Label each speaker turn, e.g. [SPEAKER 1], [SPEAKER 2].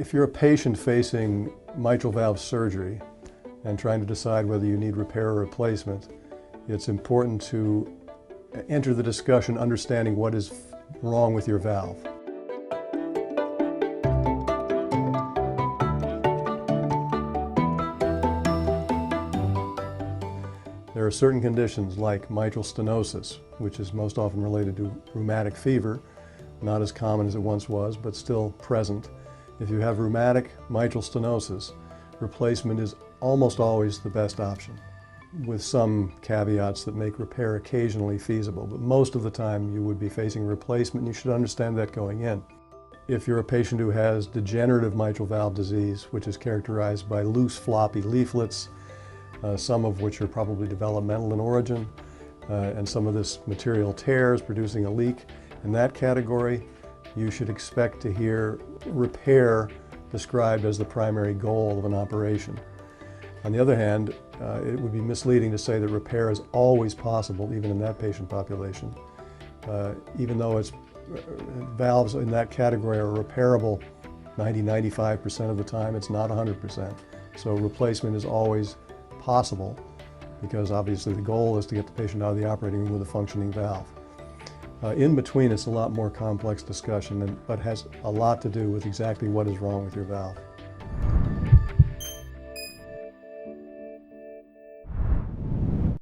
[SPEAKER 1] If you're a patient facing mitral valve surgery and trying to decide whether you need repair or replacement, it's important to enter the discussion understanding what is wrong with your valve. There are certain conditions like mitral stenosis, which is most often related to rheumatic fever, not as common as it once was, but still present. If you have rheumatic mitral stenosis, replacement is almost always the best option, with some caveats that make repair occasionally feasible. But most of the time you would be facing replacement, and you should understand that going in. If you're a patient who has degenerative mitral valve disease, which is characterized by loose floppy leaflets, some of which are probably developmental in origin, and some of this material tears, producing a leak, in that category, you should expect to hear repair described as the primary goal of an operation. On the other hand, it would be misleading to say that repair is always possible, even in that patient population. Even though valves in that category are repairable 90–95% of the time, it's not 100%. So replacement is always possible, because obviously the goal is to get the patient out of the operating room with a functioning valve. In between, it's a lot more complex discussion, but has a lot to do with exactly what is wrong with your valve.